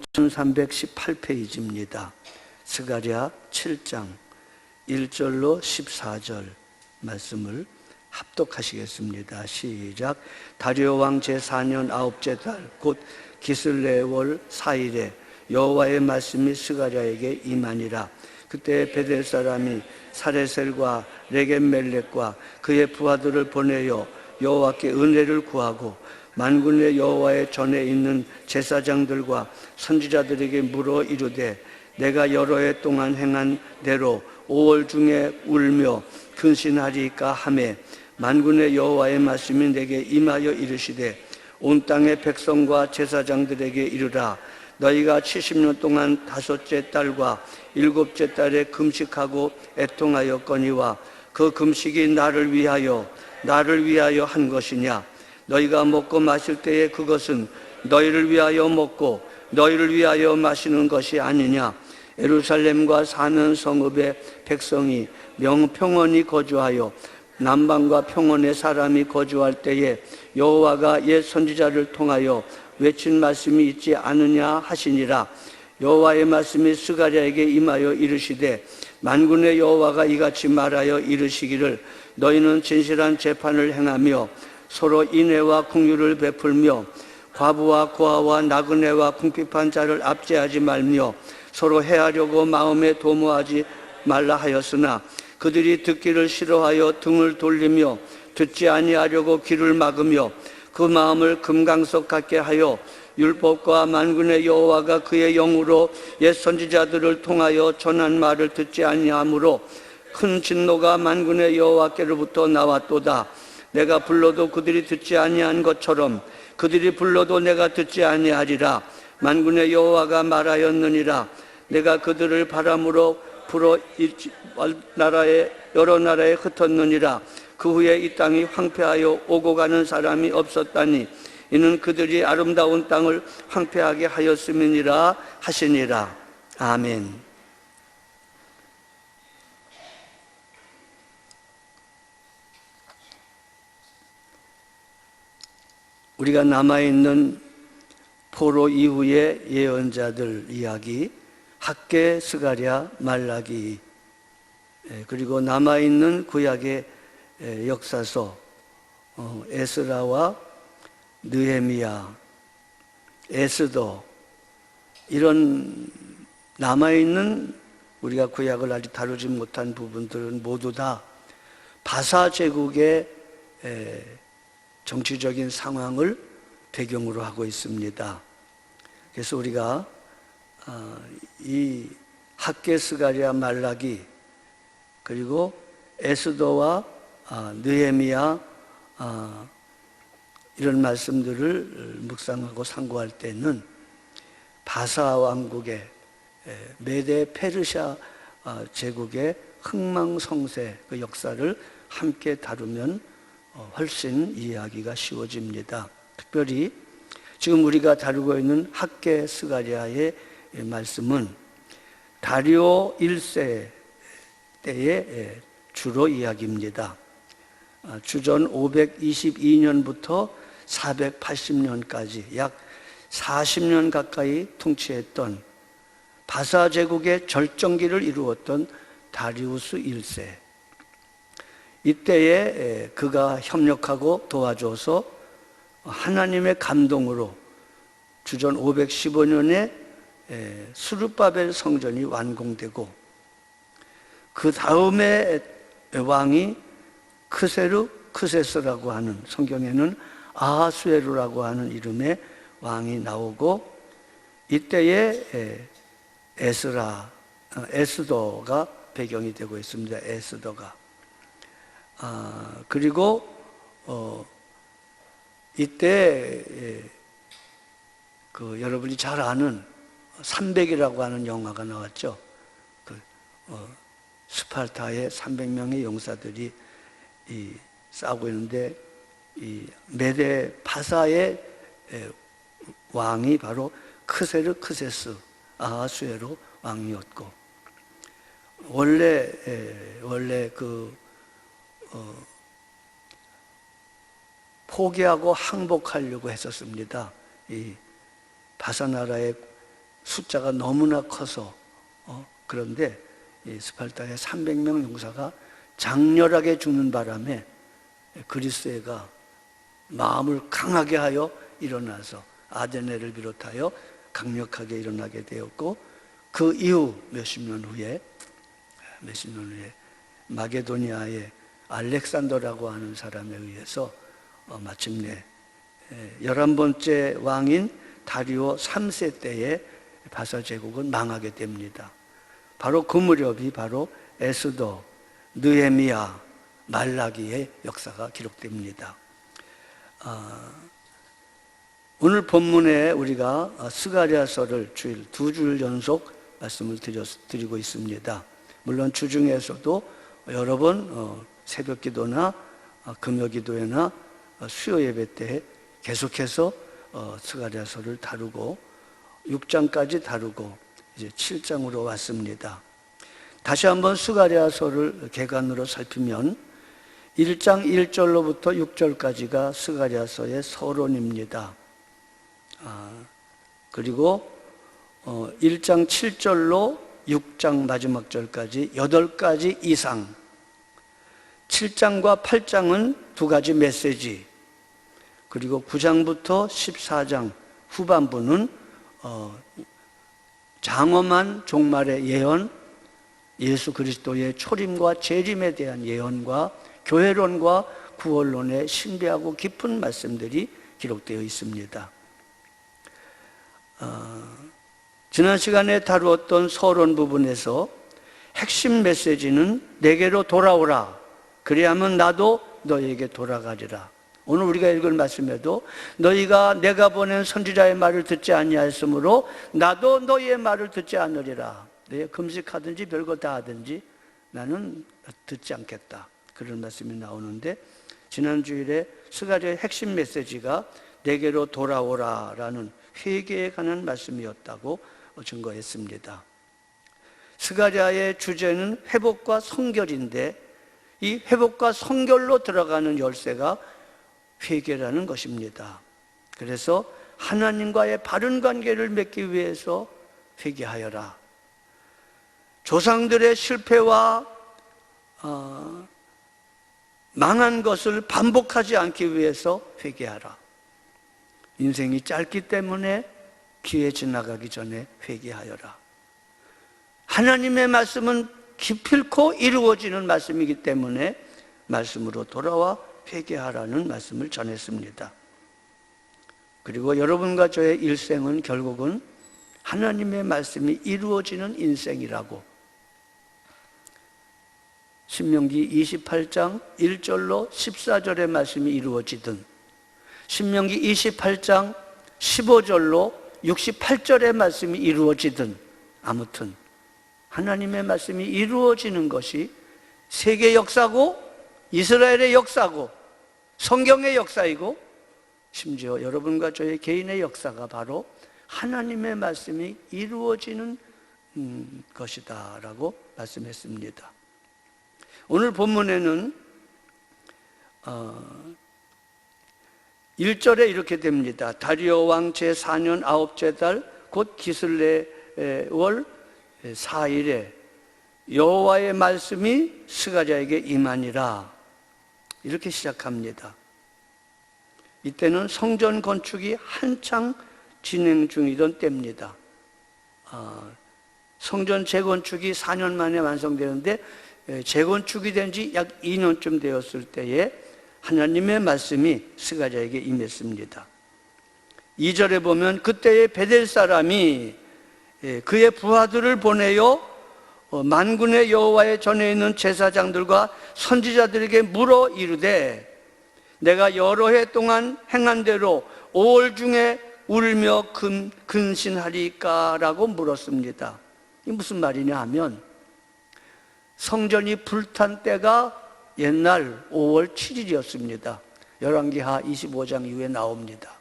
1318페이지입니다. 스가랴 7장 1절로 14절 말씀을 합독하시겠습니다. 시작. 다리오 왕 제4년 9째 달 곧 기슬레월 4일에 여호와의 말씀이 스가랴에게 임하니라. 그때 베델 사람이 사레셀과 레겜멜렉과 그의 부하들을 보내어 여호와께 은혜를 구하고 만군의 여호와의 전에 있는 제사장들과 선지자들에게 물어 이르되 내가 여러 해 동안 행한 대로 5월 중에 울며 근신하리까 하매 만군의 여호와의 말씀이 내게 임하여 이르시되 온 땅의 백성과 제사장들에게 이르라. 너희가 70년 동안 5째 달과 7째 달에 금식하고 애통하였거니와 그 금식이 나를 위하여 한 것이냐. 너희가 먹고 마실 때에 그것은 너희를 위하여 먹고 너희를 위하여 마시는 것이 아니냐. 예루살렘과 사는 성읍의 백성이 평온히 거주하여 남방과 평원의 사람이 거주할 때에 여호와가 옛 선지자를 통하여 외친 말씀이 있지 않으냐 하시니라. 여호와의 말씀이 스가랴에게 임하여 이르시되 만군의 여호와가 이같이 말하여 이르시기를 너희는 진실한 재판을 행하며 서로 인애와 긍휼을 베풀며 과부와 고아와 나그네와 궁핍한 자를 압제하지 말며 서로 해하려고 마음에 도모하지 말라 하였으나 그들이 듣기를 싫어하여 등을 돌리며 듣지 아니하려고 귀를 막으며 그 마음을 금강석 같게 하여 율법과 만군의 여호와가 그의 영으로 옛 선지자들을 통하여 전한 말을 듣지 아니하므로 큰 진노가 만군의 여호와께로부터 나왔도다. 내가 불러도 그들이 듣지 아니한 것처럼 그들이 불러도 내가 듣지 아니하리라. 만군의 여호와가 말하였느니라. 내가 그들을 바람으로 불어 여러 나라에 흩었느니라. 그 후에 이 땅이 황폐하여 오고 가는 사람이 없었다니 이는 그들이 아름다운 땅을 황폐하게 하였음이니라 하시니라. 아멘. 우리가 남아있는 포로 이후의 예언자들 이야기, 학개, 스가랴, 말라기, 그리고 남아있는 구약의 역사서 에스라와 느헤미야, 에스더, 이런 남아있는 우리가 구약을 아직 다루지 못한 부분들은 모두 다 바사 제국의 정치적인 상황을 배경으로 하고 있습니다. 그래서 우리가 이 학개, 스가랴, 말라기, 그리고 에스더와 느헤미야, 이런 말씀들을 묵상하고 상고할 때는 바사 왕국의 메데 페르시아 제국의 흥망성쇠 그 역사를 함께 다루면 훨씬 이해하기가 쉬워집니다. 특별히 지금 우리가 다루고 있는 학개 스가랴의 말씀은 다리오 1세 때의 주로 이야기입니다. 주전 522년부터 480년까지 약 40년 가까이 통치했던 바사 제국의 절정기를 이루었던 다리우스 1세. 이때에 그가 협력하고 도와줘서 하나님의 감동으로 주전 515년에 수르바벨 성전이 완공되고 그 다음에 왕이 크세스라고 하는, 성경에는 아하수에루라고 하는 이름의 왕이 나오고 이때에 에스더가 배경이 되고 있습니다. 에스더가. 그리고 이때 그 여러분이 잘 아는 300이라고 하는 영화가 나왔죠. 스파르타의 300명의 용사들이 싸우고 있는데 이 메데 바사의 왕이 바로 크세스 아하수에로 왕이었고 원래 포기하고 항복하려고 했었습니다. 이 바사 나라의 숫자가 너무나 커서 그런데 이 스팔타의 300명 용사가 장렬하게 죽는 바람에 그리스도가 마음을 강하게 하여 일어나서 아데네를 비롯하여 강력하게 일어나게 되었고, 그 이후 몇십 년 후에 마게도니아의 알렉산더라고 하는 사람에 의해서 마침내 11번째 왕인 다리오 3세 때에 바사 제국은 망하게 됩니다. 바로 그 무렵이 바로 에스더, 느헤미야, 말라기의 역사가 기록됩니다. 오늘 본문에 우리가 스가랴서를 주일 2주 연속 말씀을 드리고 있습니다. 물론 주중에서도 여러 번 새벽 기도나 금요 기도회나 수요 예배 때 계속해서 스가랴서를 다루고 6장까지 다루고 이제 7장으로 왔습니다. 다시 한번 스가랴서를 개관으로 살피면 1장 1절로부터 6절까지가 스가랴서의 서론입니다. 그리고 1장 7절로 6장 마지막 절까지 8가지 이상, 7장과 8장은 2가지 메시지, 그리고 9장부터 14장 후반부는 장엄한 종말의 예언, 예수 그리스도의 초림과 재림에 대한 예언과 교회론과 구원론의 신비하고 깊은 말씀들이 기록되어 있습니다. 지난 시간에 다루었던 서론 부분에서 핵심 메시지는 내게로 돌아오라, 그리하면 나도 너희에게 돌아가리라. 오늘 우리가 읽을 말씀에도 너희가 내가 보낸 선지자의 말을 듣지 아니하였으므로 나도 너희의 말을 듣지 않으리라. 너희 금식하든지 별거 다 하든지 나는 듣지 않겠다, 그런 말씀이 나오는데, 지난 주일에 스가랴의 핵심 메시지가 내게로 돌아오라라는 회개에 관한 말씀이었다고 증거했습니다. 스가랴의 주제는 회복과 성결인데 이 회복과 성결로 들어가는 열쇠가 회개라는 것입니다. 그래서 하나님과의 바른 관계를 맺기 위해서 회개하여라. 조상들의 실패와 망한 것을 반복하지 않기 위해서 회개하라. 인생이 짧기 때문에 기회 지나가기 전에 회개하여라. 하나님의 말씀은 기필코 이루어지는 말씀이기 때문에 말씀으로 돌아와 회개하라는 말씀을 전했습니다. 그리고 여러분과 저의 일생은 결국은 하나님의 말씀이 이루어지는 인생이라고, 신명기 28장 1절로 14절의 말씀이 이루어지든 신명기 28장 15절로 68절의 말씀이 이루어지든, 아무튼 하나님의 말씀이 이루어지는 것이 세계 역사고 이스라엘의 역사고 성경의 역사이고 심지어 여러분과 저의 개인의 역사가 바로 하나님의 말씀이 이루어지는 것이다 라고 말씀했습니다. 오늘 본문에는 1절에 이렇게 됩니다. 다리오 왕 제4년 9째 달 곧 기슬레 월 4일에 여호와의 말씀이 스가랴에게 임하니라, 이렇게 시작합니다. 이때는 성전 건축이 한창 진행 중이던 때입니다. 성전 재건축이 4년 만에 완성되는데 재건축이 된 지 약 2년쯤 되었을 때에 하나님의 말씀이 스가랴에게 임했습니다. 2절에 보면 그때의 베델 사람이 그의 부하들을 보내어 만군의 여호와의 전에 있는 제사장들과 선지자들에게 물어 이르되 내가 여러 해 동안 행한 대로 5월 중에 울며 근신하리까? 라고 물었습니다. 이 무슨 말이냐 하면 성전이 불탄 때가 옛날 5월 7일이었습니다. 열왕기하 25장 이후에 나옵니다.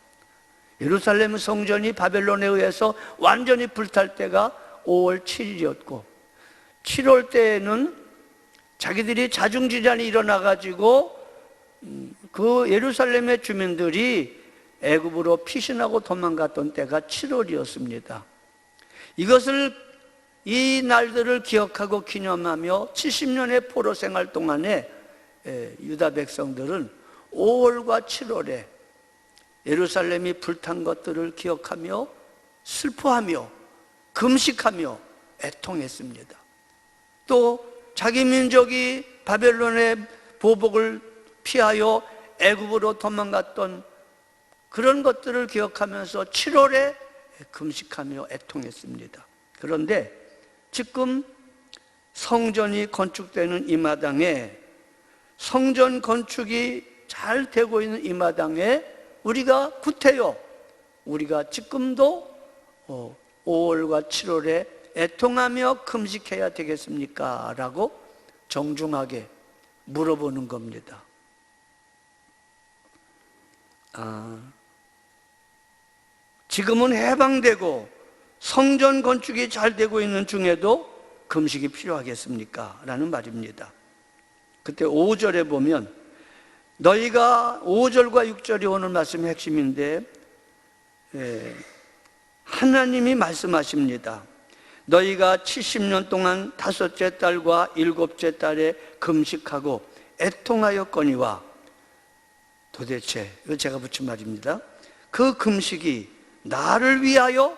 예루살렘 성전이 바벨론에 의해서 완전히 불탈 때가 5월 7일이었고 7월 때에는 자기들이 자중지장이 일어나가지고 그 예루살렘의 주민들이 애굽으로 피신하고 도망갔던 때가 7월이었습니다. 이것을 이 날들을 기억하고 기념하며 70년의 포로 생활 동안에 유다 백성들은 5월과 7월에 예루살렘이 불탄 것들을 기억하며 슬퍼하며 금식하며 애통했습니다. 또 자기 민족이 바벨론의 보복을 피하여 애굽으로 도망갔던 그런 것들을 기억하면서 7월에 금식하며 애통했습니다. 그런데 지금 성전이 건축되는 이 마당에, 성전 건축이 잘 되고 있는 이 마당에 우리가 구태여 우리가 지금도 5월과 7월에 애통하며 금식해야 되겠습니까? 라고 정중하게 물어보는 겁니다. 지금은 해방되고 성전 건축이 잘 되고 있는 중에도 금식이 필요하겠습니까? 라는 말입니다. 그때 5절에 보면 너희가 5절과 6절이 오늘 말씀의 핵심인데 하나님이 말씀하십니다. 너희가 70년 동안 5째 달과 7째 달에 금식하고 애통하였거니와, 도대체 이거 제가 붙인 말입니다. 그 금식이 나를 위하여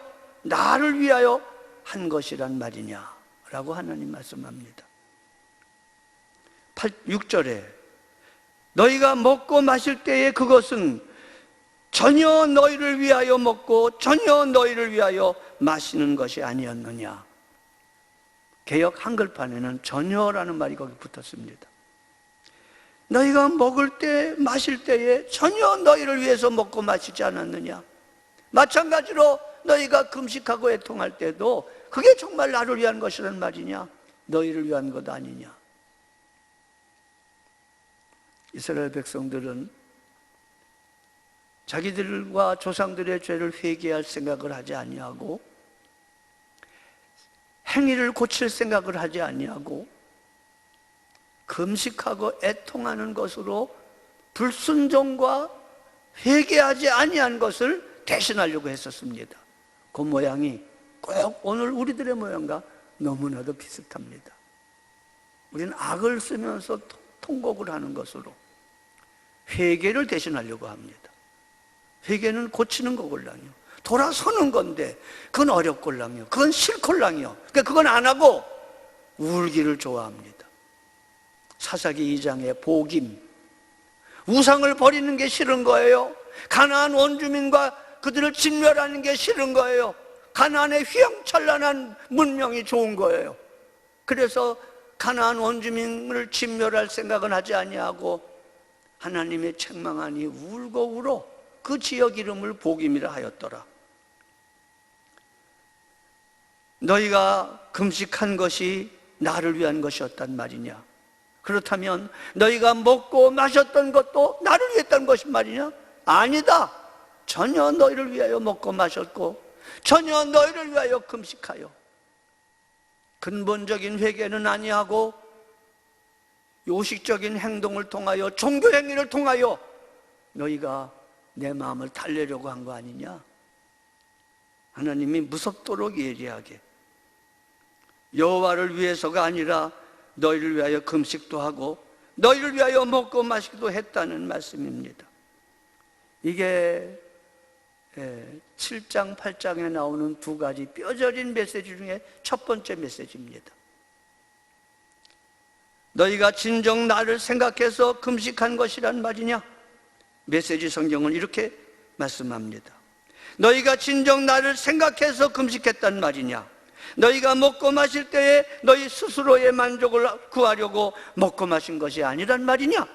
한 것이란 말이냐라고 하나님 말씀합니다. 6절에 너희가 먹고 마실 때에 그것은 전혀 너희를 위하여 먹고 전혀 너희를 위하여 마시는 것이 아니었느냐. 개역 한글판에는 전혀라는 말이 거기 붙었습니다. 너희가 먹을 때 마실 때에 전혀 너희를 위해서 먹고 마시지 않았느냐. 마찬가지로 너희가 금식하고 애통할 때도 그게 정말 나를 위한 것이란 말이냐, 너희를 위한 것 아니냐. 이스라엘 백성들은 자기들과 조상들의 죄를 회개할 생각을 하지 아니하고 행위를 고칠 생각을 하지 아니하고 금식하고 애통하는 것으로 불순종과 회개하지 아니한 것을 대신하려고 했었습니다. 그 모양이 꼭 오늘 우리들의 모양과 너무나도 비슷합니다. 우리는 악을 쓰면서 통곡을 하는 것으로 회개를 대신하려고 합니다. 회개는 고치는 거걸랑요, 돌아서는 건데 그건 어렵걸랑요, 그건 싫걸랑요. 그러니까 그건 안 하고 울기를 좋아합니다. 사사기 2장의 복임, 우상을 버리는 게 싫은 거예요. 가나안 원주민과 그들을 진멸하는 게 싫은 거예요. 가나안의 휘황찬란한 문명이 좋은 거예요. 그래서 가나안 원주민을 진멸할 생각은 하지 아니하고 하나님의 책망하니 울고 울어 그 지역 이름을 복임이라 하였더라. 너희가 금식한 것이 나를 위한 것이었단 말이냐? 그렇다면 너희가 먹고 마셨던 것도 나를 위했던 것이 말이냐? 아니다. 전혀 너희를 위하여 먹고 마셨고 전혀 너희를 위하여 금식하여 근본적인 회개는 아니하고 요식적인 행동을 통하여 종교 행위를 통하여 너희가 내 마음을 달래려고 한 거 아니냐? 하나님이 무섭도록 예리하게 여호와를 위해서가 아니라 너희를 위하여 금식도 하고 너희를 위하여 먹고 마시기도 했다는 말씀입니다. 이게 7장, 8장에 나오는 두 가지 뼈저린 메시지 중에 첫 번째 메시지입니다. 너희가 진정 나를 생각해서 금식한 것이란 말이냐? 메시지 성경은 이렇게 말씀합니다. 너희가 진정 나를 생각해서 금식했단 말이냐? 너희가 먹고 마실 때에 너희 스스로의 만족을 구하려고 먹고 마신 것이 아니란 말이냐?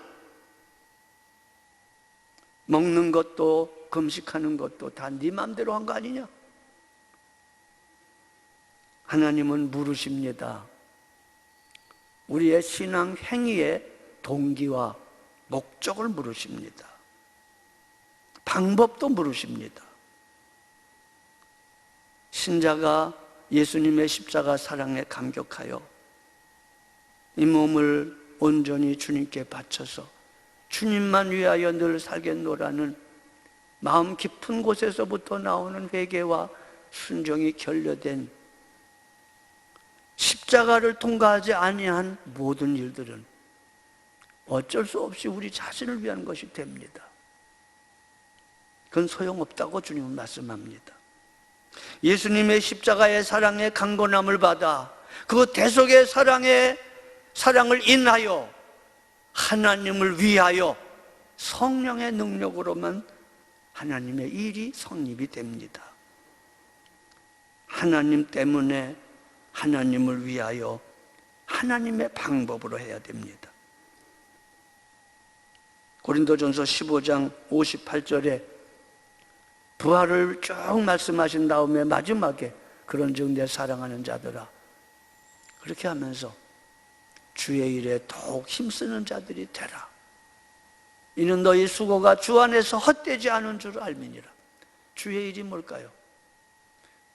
먹는 것도 금식하는 것도 다 네 마음대로 한 거 아니냐? 하나님은 물으십니다. 우리의 신앙 행위의 동기와 목적을 물으십니다. 방법도 물으십니다. 신자가 예수님의 십자가 사랑에 감격하여 이 몸을 온전히 주님께 바쳐서 주님만 위하여 늘 살겠노라는 마음 깊은 곳에서부터 나오는 회개와 순종이 결여된 십자가를 통과하지 아니한 모든 일들은 어쩔 수 없이 우리 자신을 위한 것이 됩니다. 그건 소용없다고 주님은 말씀합니다. 예수님의 십자가의 사랑의 강건함을 받아 그 대속의 사랑을 인하여 하나님을 위하여 성령의 능력으로만 하나님의 일이 성립이 됩니다. 하나님 때문에 하나님을 위하여 하나님의 방법으로 해야 됩니다. 고린도전서 15장 58절에 부활을 쭉 말씀하신 다음에 마지막에 그런즉 내 사랑하는 자들아, 그렇게 하면서 주의 일에 더욱 힘쓰는 자들이 되라. 이는 너희 수고가 주 안에서 헛되지 않은 줄 알미니라. 주의 일이 뭘까요?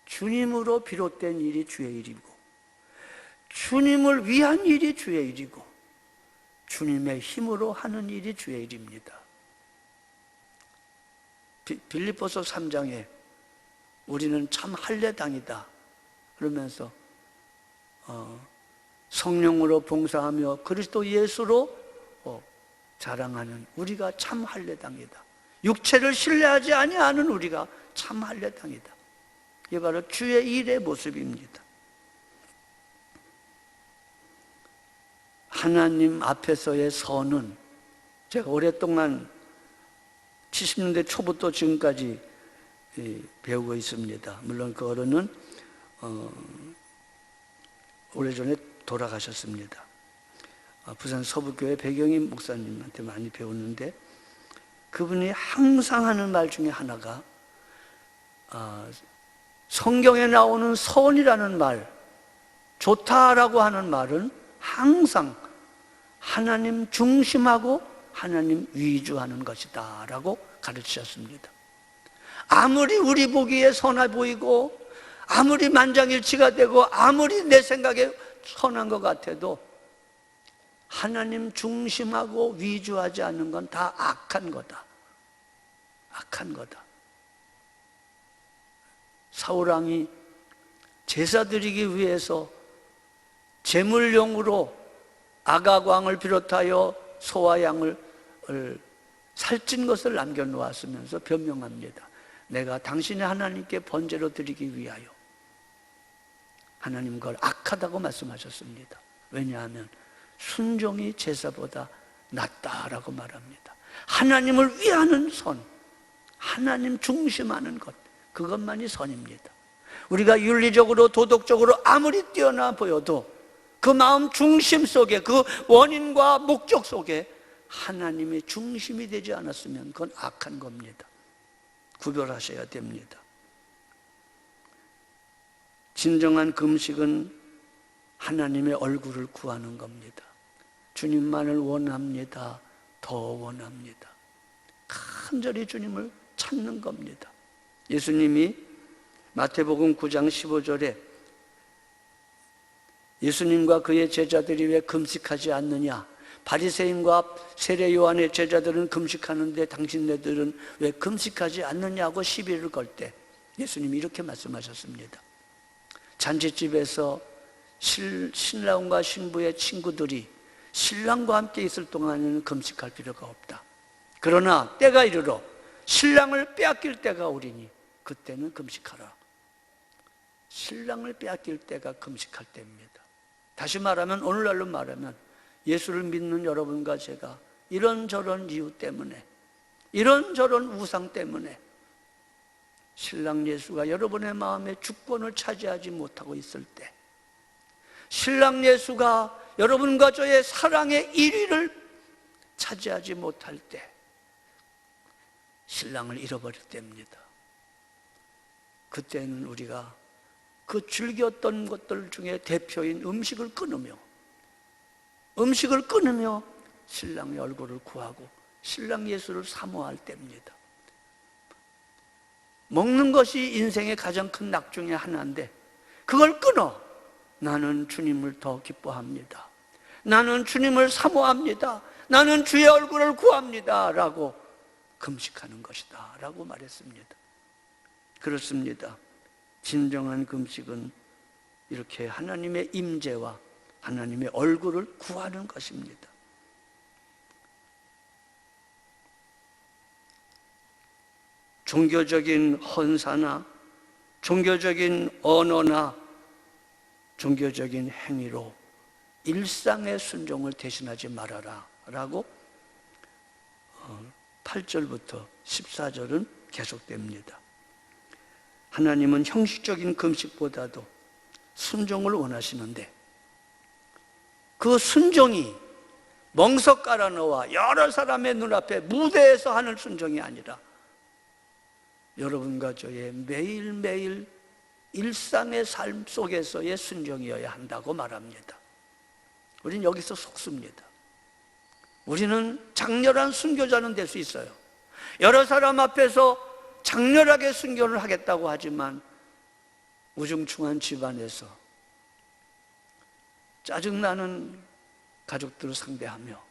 주님으로 비롯된 일이 주의 일이고, 주님을 위한 일이 주의 일이고, 주님의 힘으로 하는 일이 주의 일입니다. 빌립보서 3장에 우리는 참 할례당이다 그러면서 성령으로 봉사하며 그리스도 예수로 자랑하는 우리가 참 할례당이다. 육체를 신뢰하지 아니하는 우리가 참 할례당이다. 이게 바로 주의 일의 모습입니다. 하나님 앞에서의 선은 제가 오랫동안 70년대 초부터 지금까지 배우고 있습니다. 물론 그 어른은 오래전에 돌아가셨습니다. 부산 서부교회 백영임 목사님한테 많이 배웠는데 그분이 항상 하는 말 중에 하나가 성경에 나오는 선이라는 말, 좋다라고 하는 말은 항상 하나님 중심하고 하나님 위주하는 것이다 라고 가르치셨습니다. 아무리 우리 보기에 선해 보이고 아무리 만장일치가 되고 아무리 내 생각에 선한 것 같아도 하나님 중심하고 위주하지 않는 건 다 악한 거다. 악한 거다. 사울왕이 제사 드리기 위해서 제물용으로 아가광을 비롯하여 소와 양을 살찐 것을 남겨놓았으면서 변명합니다. 내가 당신의 하나님께 번제로 드리기 위하여. 하나님 그걸 악하다고 말씀하셨습니다. 왜냐하면 순종이 제사보다 낫다라고 말합니다. 하나님을 위하는 선, 하나님 중심하는 것, 그것만이 선입니다. 우리가 윤리적으로 도덕적으로 아무리 뛰어나 보여도 그 마음 중심 속에, 그 원인과 목적 속에 하나님의 중심이 되지 않았으면 그건 악한 겁니다. 구별하셔야 됩니다. 진정한 금식은 하나님의 얼굴을 구하는 겁니다. 주님만을 원합니다. 더 원합니다. 간절히 주님을 찾는 겁니다. 예수님이 마태복음 9장 15절에 예수님과 그의 제자들이 왜 금식하지 않느냐, 바리새인과 세례 요한의 제자들은 금식하는데 당신네들은 왜 금식하지 않느냐고 시비를 걸 때 예수님이 이렇게 말씀하셨습니다. 잔치집에서 신랑과 신부의 친구들이 신랑과 함께 있을 동안에는 금식할 필요가 없다. 그러나 때가 이르러 신랑을 빼앗길 때가 오리니 그때는 금식하라. 신랑을 빼앗길 때가 금식할 때입니다. 다시 말하면, 오늘날로 말하면 예수를 믿는 여러분과 제가 이런저런 이유 때문에, 이런저런 우상 때문에 신랑 예수가 여러분의 마음에 주권을 차지하지 못하고 있을 때, 신랑 예수가 여러분과 저의 사랑의 1위를 차지하지 못할 때 신랑을 잃어버릴 때입니다. 그때는 우리가 그 즐겼던 것들 중에 대표인 음식을 끊으며 신랑의 얼굴을 구하고 신랑 예수를 사모할 때입니다. 먹는 것이 인생의 가장 큰 낙 중에 하나인데 그걸 끊어 나는 주님을 더 기뻐합니다. 나는 주님을 사모합니다. 나는 주의 얼굴을 구합니다 라고 금식하는 것이다 라고 말했습니다. 그렇습니다. 진정한 금식은 이렇게 하나님의 임재와 하나님의 얼굴을 구하는 것입니다. 종교적인 헌사나 종교적인 언어나 종교적인 행위로 일상의 순종을 대신하지 말아라 라고 8절부터 14절은 계속됩니다. 하나님은 형식적인 금식보다도 순종을 원하시는데 그 순종이 멍석 깔아 놓아 여러 사람의 눈앞에 무대에서 하는 순종이 아니라 여러분과 저의 매일매일 일상의 삶 속에서의 순종이어야 한다고 말합니다. 우리는 여기서 속습니다. 우리는 장렬한 순교자는 될 수 있어요. 여러 사람 앞에서 장렬하게 순교를 하겠다고 하지만 우중충한 집안에서 짜증나는 가족들을 상대하며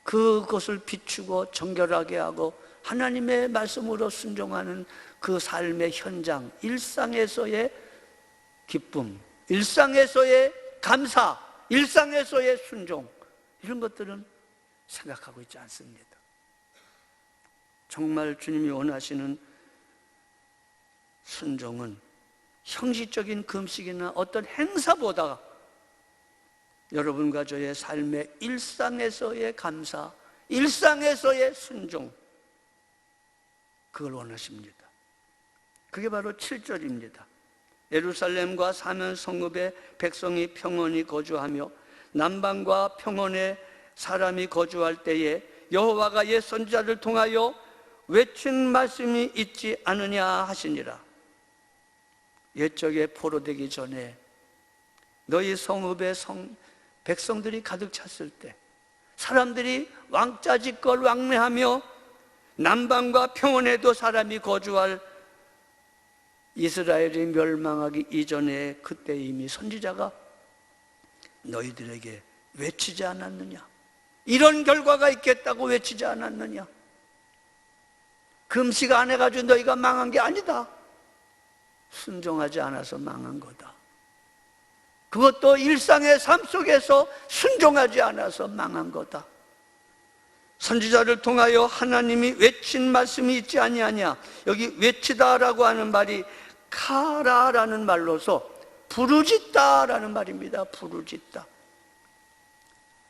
그것을 비추고 정결하게 하고 하나님의 말씀으로 순종하는 그 삶의 현장, 일상에서의 기쁨, 일상에서의 감사, 일상에서의 순종, 이런 것들은 생각하고 있지 않습니다. 정말 주님이 원하시는 순종은 형식적인 금식이나 어떤 행사보다 여러분과 저의 삶의 일상에서의 감사, 일상에서의 순종, 그걸 원하십니다. 그게 바로 7절입니다. 예루살렘과 사면 성읍에 백성이 평온히 거주하며 남방과 평원에 사람이 거주할 때에 여호와가 옛 선지자를 통하여 외친 말씀이 있지 않으냐 하시니라. 옛적에 포로되기 전에 너희 성읍에 백성들이 가득 찼을 때 사람들이 왕짜짓걸 왕래하며 남방과 평원에도 사람이 거주할 이스라엘이 멸망하기 이전에 그때 이미 선지자가 너희들에게 외치지 않았느냐? 이런 결과가 있겠다고 외치지 않았느냐? 금식 안 해가지고 너희가 망한 게 아니다. 순종하지 않아서 망한 거다. 그것도 일상의 삶 속에서 순종하지 않아서 망한 거다. 선지자를 통하여 하나님이 외친 말씀이 있지 아니하냐. 여기 외치다라고 하는 말이 카라라는 말로서 부르짖다라는 말입니다. 부르짖다.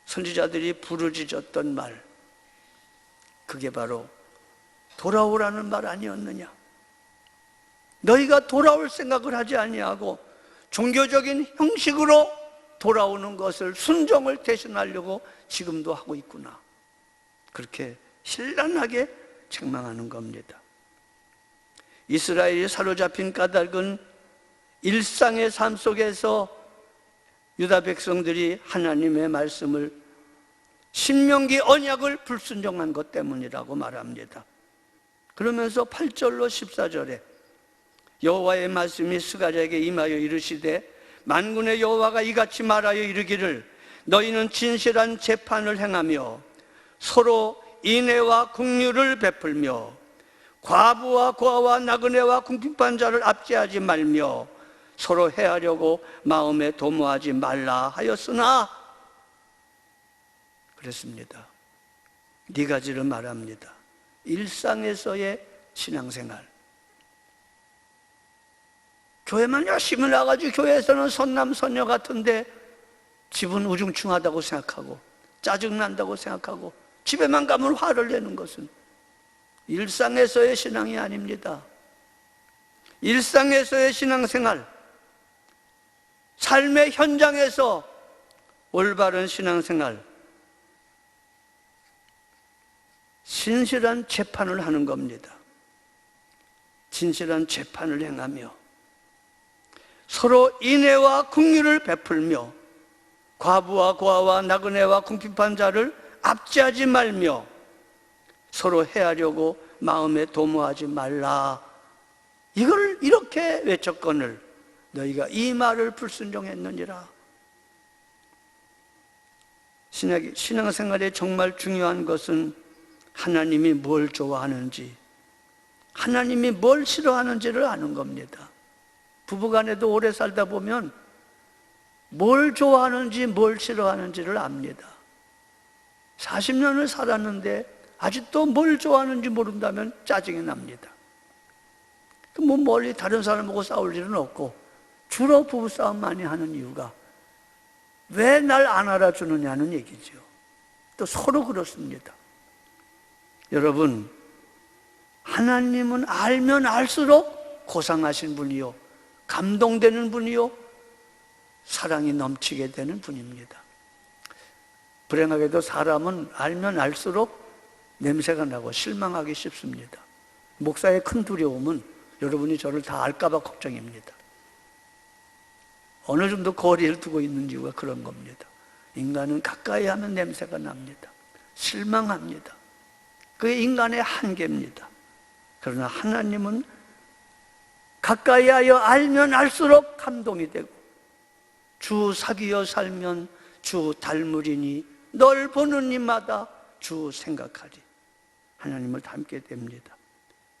선지자들이 부르짖었던 말, 그게 바로 돌아오라는 말 아니었느냐. 너희가 돌아올 생각을 하지 아니하고 종교적인 형식으로 돌아오는 것을 순종을 대신하려고 지금도 하고 있구나. 그렇게 신랄하게 책망하는 겁니다. 이스라엘이 사로잡힌 까닭은 일상의 삶 속에서 유다 백성들이 하나님의 말씀을 신명기 언약을 불순종한 것 때문이라고 말합니다. 그러면서 8절로 14절에 여호와의 말씀이 스가랴에게 임하여 이르시되 만군의 여호와가 이같이 말하여 이르기를 너희는 진실한 재판을 행하며 서로 인애와 긍휼을 베풀며 과부와 고아와 나그네와 궁핍한 자를 압제하지 말며 서로 해하려고 마음에 도모하지 말라 하였으나 그랬습니다. 네 가지를 말합니다. 일상에서의 신앙생활, 교회만 열심히 나가지고 교회에서는 선남 선녀 같은데 집은 우중충하다고 생각하고 짜증난다고 생각하고 집에만 가면 화를 내는 것은 일상에서의 신앙이 아닙니다. 일상에서의 신앙생활, 삶의 현장에서 올바른 신앙생활, 진실한 재판을 하는 겁니다. 진실한 재판을 행하며 서로 인애와 긍휼을 베풀며 과부와 고아와 나그네와 궁핍한 자를 압제하지 말며 서로 해하려고 마음에 도모하지 말라. 이걸 이렇게 외쳤거늘 너희가 이 말을 불순종했느니라. 신앙생활에 정말 중요한 것은 하나님이 뭘 좋아하는지, 하나님이 뭘 싫어하는지를 아는 겁니다. 부부간에도 오래 살다 보면 뭘 좋아하는지 뭘 싫어하는지를 압니다. 40년을 살았는데 아직도 뭘 좋아하는지 모른다면 짜증이 납니다. 뭐 멀리 다른 사람하고 싸울 일은 없고 주로 부부싸움 많이 하는 이유가 왜 날 안 알아주느냐는 얘기죠. 또 서로 그렇습니다. 여러분, 하나님은 알면 알수록 고상하신 분이요, 감동되는 분이요, 사랑이 넘치게 되는 분입니다. 불행하게도 사람은 알면 알수록 냄새가 나고 실망하기 쉽습니다. 목사의 큰 두려움은 여러분이 저를 다 알까봐 걱정입니다. 어느 정도 거리를 두고 있는 이유가 그런 겁니다. 인간은 가까이 하면 냄새가 납니다. 실망합니다. 그게 인간의 한계입니다. 그러나 하나님은 가까이 하여 알면 알수록 감동이 되고 주 사귀어 살면 주 닮으리니 널 보는 이마다 주 생각하리. 하나님을 닮게 됩니다.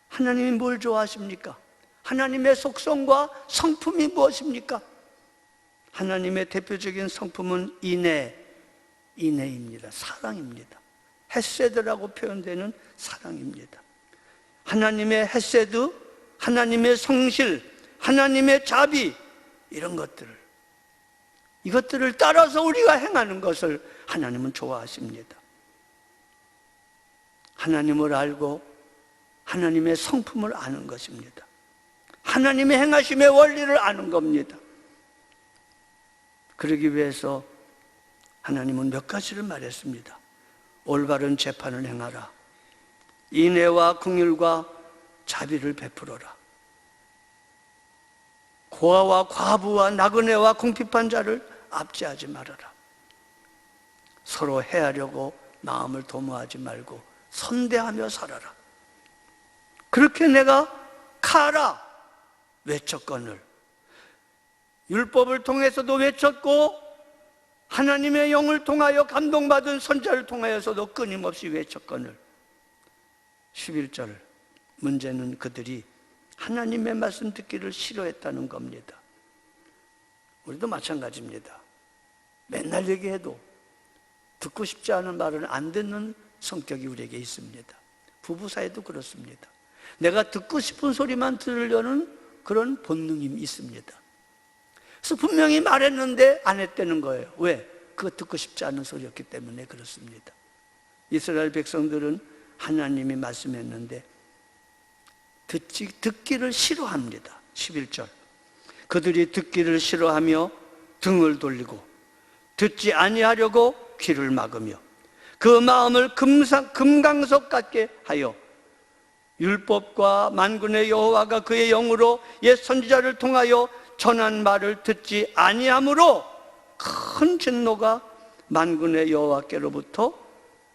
하나님이 뭘 좋아하십니까? 하나님의 속성과 성품이 무엇입니까? 하나님의 대표적인 성품은 인애입니다. 사랑입니다. 헤세드라고 표현되는 사랑입니다. 하나님의 헤세드, 하나님의 성실, 하나님의 자비, 이것들을 따라서 우리가 행하는 것을 하나님은 좋아하십니다. 하나님을 알고 하나님의 성품을 아는 것입니다. 하나님의 행하심의 원리를 아는 겁니다. 그러기 위해서 하나님은 몇 가지를 말했습니다. 올바른 재판을 행하라. 인애와 긍휼과 자비를 베풀어라. 고아와 과부와 나그네와 궁핍한 자를 압제하지 말아라. 서로 해하려고 마음을 도모하지 말고 선대하며 살아라. 그렇게 내가 카라 외쳤거늘. 율법을 통해서도 외쳤고 하나님의 영을 통하여 감동받은 선자를 통하여서도 끊임없이 외쳤거늘. 11절, 문제는 그들이 하나님의 말씀 듣기를 싫어했다는 겁니다. 우리도 마찬가지입니다. 맨날 얘기해도 듣고 싶지 않은 말은 안 듣는 성격이 우리에게 있습니다. 부부 사이도 그렇습니다. 내가 듣고 싶은 소리만 들으려는 그런 본능이 있습니다. 그래서 분명히 말했는데 안 했다는 거예요. 왜? 그거 듣고 싶지 않은 소리였기 때문에 그렇습니다. 이스라엘 백성들은 하나님이 말씀했는데 듣기를 싫어합니다. 11절, 그들이 듣기를 싫어하며 등을 돌리고 듣지 아니하려고 귀를 막으며 그 마음을 금강석 같게 하여 율법과 만군의 여호와가 그의 영으로 옛 선지자를 통하여 전한 말을 듣지 아니하므로 큰 진노가 만군의 여호와께로부터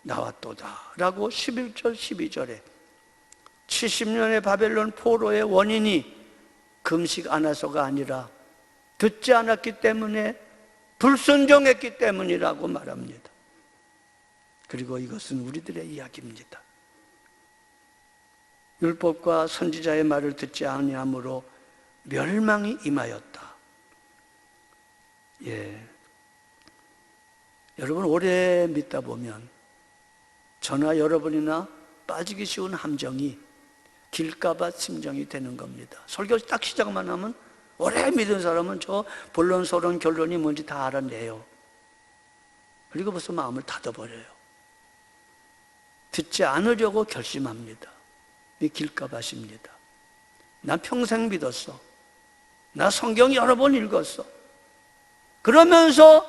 나왔도다 라고 11절 12절에 70년의 바벨론 포로의 원인이 금식 안 해서가 아니라 듣지 않았기 때문에 불순종했기 때문이라고 말합니다. 그리고 이것은 우리들의 이야기입니다. 율법과 선지자의 말을 듣지 아니하므로 멸망이 임하였다. 여러분, 오래 믿다 보면 저나 여러분이나 빠지기 쉬운 함정이 길가밭 심정이 되는 겁니다. 설교 딱 시작만 하면 오래 믿은 사람은 저 본론, 서론, 결론이 뭔지 다 알아내요. 그리고 벌써 마음을 닫아버려요. 듣지 않으려고 결심합니다. 이 길가밭입니다. 난 평생 믿었어. 나 성경 여러 번 읽었어. 그러면서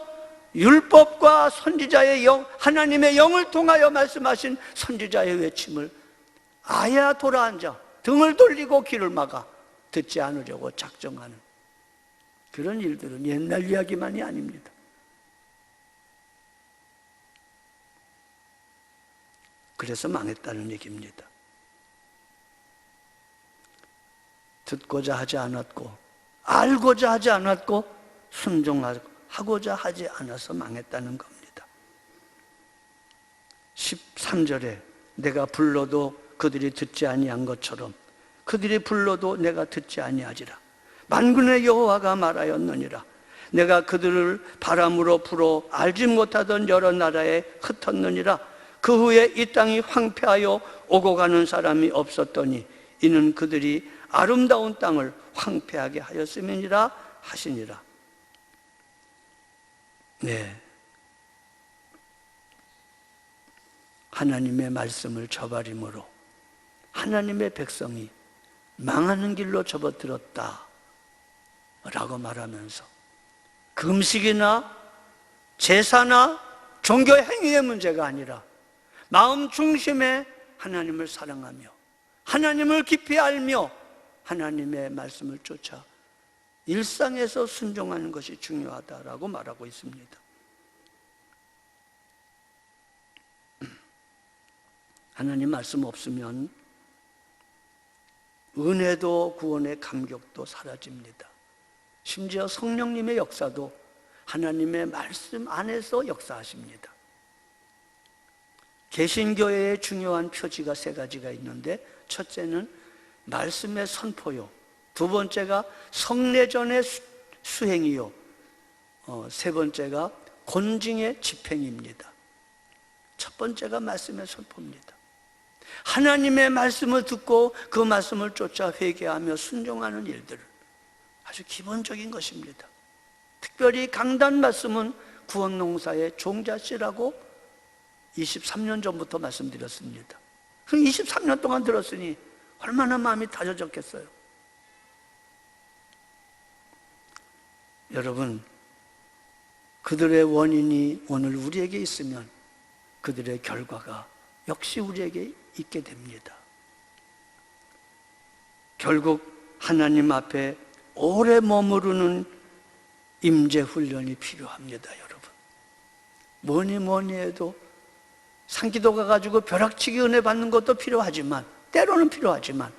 율법과 선지자의 영, 하나님의 영을 통하여 말씀하신 선지자의 외침을 아야 돌아앉아 등을 돌리고 귀를 막아 듣지 않으려고 작정하는 그런 일들은 옛날 이야기만이 아닙니다. 그래서 망했다는 얘기입니다. 듣고자 하지 않았고 알고자 하지 않았고 순종하고자 하지 않아서 망했다는 겁니다. 13절에 내가 불러도 그들이 듣지 아니한 것처럼 그들이 불러도 내가 듣지 아니하지라. 만군의 여호와가 말하였느니라. 내가 그들을 바람으로 불어 알지 못하던 여러 나라에 흩었느니라. 그 후에 이 땅이 황폐하여 오고 가는 사람이 없었더니 이는 그들이 아름다운 땅을 황폐하게 하였음이니라 하시니라. 네, 하나님의 말씀을 저버림으로 하나님의 백성이 망하는 길로 접어들었다 라고 말하면서 금식이나 제사나 종교 행위의 문제가 아니라 마음 중심에 하나님을 사랑하며 하나님을 깊이 알며 하나님의 말씀을 쫓아 일상에서 순종하는 것이 중요하다라고 말하고 있습니다. 하나님 말씀 없으면 은혜도 구원의 감격도 사라집니다. 심지어 성령님의 역사도 하나님의 말씀 안에서 역사하십니다. 개신교회의 중요한 표지가 세 가지가 있는데, 첫째는 말씀의 선포요, 두 번째가 성례전의 수행이요, 세 번째가 곤징의 집행입니다. 첫 번째가 말씀의 선포입니다. 하나님의 말씀을 듣고 그 말씀을 쫓아 회개하며 순종하는 일들은 아주 기본적인 것입니다. 특별히 강단 말씀은 구원농사의 종자씨라고 23년 전부터 말씀드렸습니다. 23년 동안 들었으니 얼마나 마음이 다져졌겠어요. 여러분, 그들의 원인이 오늘 우리에게 있으면 그들의 결과가 역시 우리에게 있게 됩니다. 결국 하나님 앞에 오래 머무르는 임재 훈련이 필요합니다, 여러분. 뭐니 해도 산기도 가가지고 벼락치기 은혜 받는 것도 필요하지만, 때로는 필요하지만,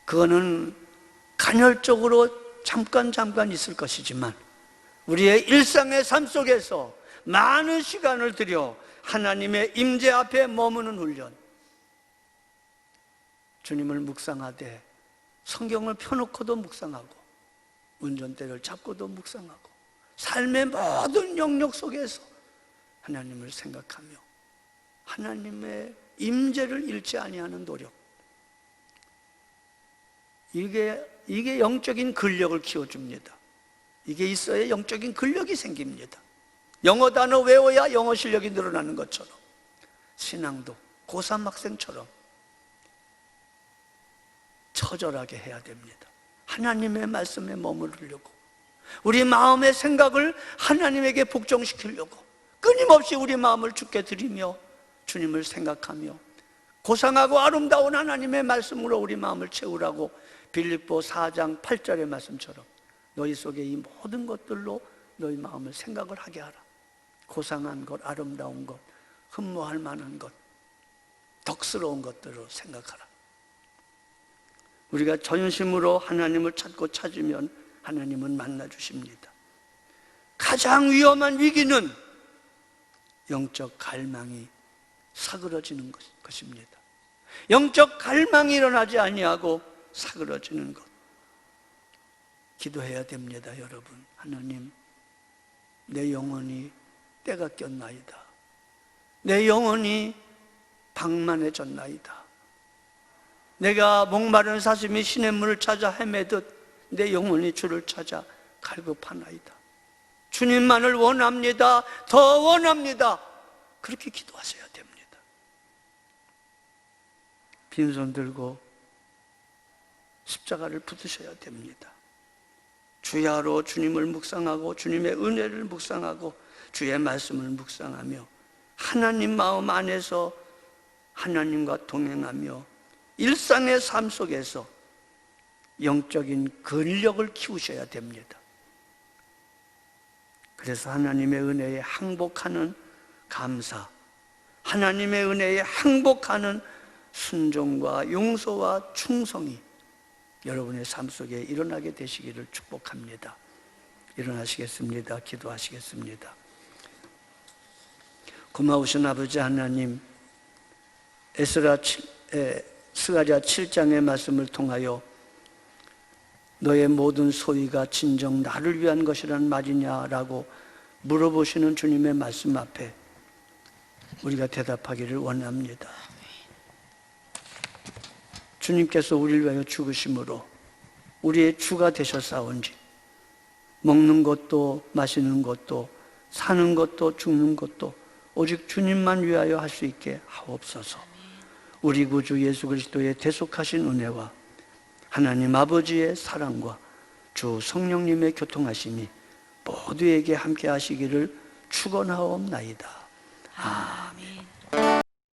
그거는 간헐적으로 잠깐 있을 것이지만, 우리의 일상의 삶 속에서 많은 시간을 들여 하나님의 임재 앞에 머무는 훈련, 주님을 묵상하되 성경을 펴놓고도 묵상하고 운전대를 잡고도 묵상하고 삶의 모든 영역 속에서 하나님을 생각하며 하나님의 임재를 잃지 아니하는 노력, 이게 영적인 근력을 키워줍니다. 이게 있어야 영적인 근력이 생깁니다. 영어 단어 외워야 영어 실력이 늘어나는 것처럼 신앙도 고3 학생처럼 처절하게 해야 됩니다. 하나님의 말씀에 머무르려고, 우리 마음의 생각을 하나님에게 복종시키려고 끊임없이 우리 마음을 주께 드리며 주님을 생각하며 고상하고 아름다운 하나님의 말씀으로 우리 마음을 채우라고 빌립보 4장 8절의 말씀처럼 너희 속에 이 모든 것들로 너희 마음을 생각을 하게 하라. 고상한 것, 아름다운 것, 흠모할 만한 것, 덕스러운 것들로 생각하라. 우리가 전심으로 하나님을 찾고 찾으면 하나님은 만나주십니다. 가장 위험한 위기는 영적 갈망이 사그러지는 것입니다. 영적 갈망이 일어나지 아니하고 사그러지는 것, 기도해야 됩니다. 여러분, 하나님, 내 영혼이 때가 꼈나이다. 내 영혼이 방만해졌나이다. 내가 목마른 사슴이 시냇물을 찾아 헤매듯 내 영혼이 주를 찾아 갈급하나이다. 주님만을 원합니다. 더 원합니다. 그렇게 기도하셔야 됩니다. 빈손 들고 십자가를 붙으셔야 됩니다. 주야로 주님을 묵상하고 주님의 은혜를 묵상하고 주의 말씀을 묵상하며 하나님 마음 안에서 하나님과 동행하며 일상의 삶 속에서 영적인 근력을 키우셔야 됩니다. 그래서 하나님의 은혜에 항복하는 감사, 하나님의 은혜에 항복하는 순종과 용서와 충성이 여러분의 삶 속에 일어나게 되시기를 축복합니다. 일어나시겠습니다. 기도하시겠습니다. 고마우신 아버지 하나님, 스가랴 7장의 말씀을 통하여 너의 모든 소유가 진정 나를 위한 것이란 말이냐라고 물어보시는 주님의 말씀 앞에 우리가 대답하기를 원합니다. 주님께서 우리를 위하여 죽으심으로 우리의 주가 되셨사온지 먹는 것도 마시는 것도 사는 것도 죽는 것도 오직 주님만 위하여 할 수 있게 하옵소서. 우리 구주 예수 그리스도의 대속하신 은혜와 하나님 아버지의 사랑과 주 성령님의 교통하심이 모두에게 함께 하시기를 축원하옵나이다. 아멘.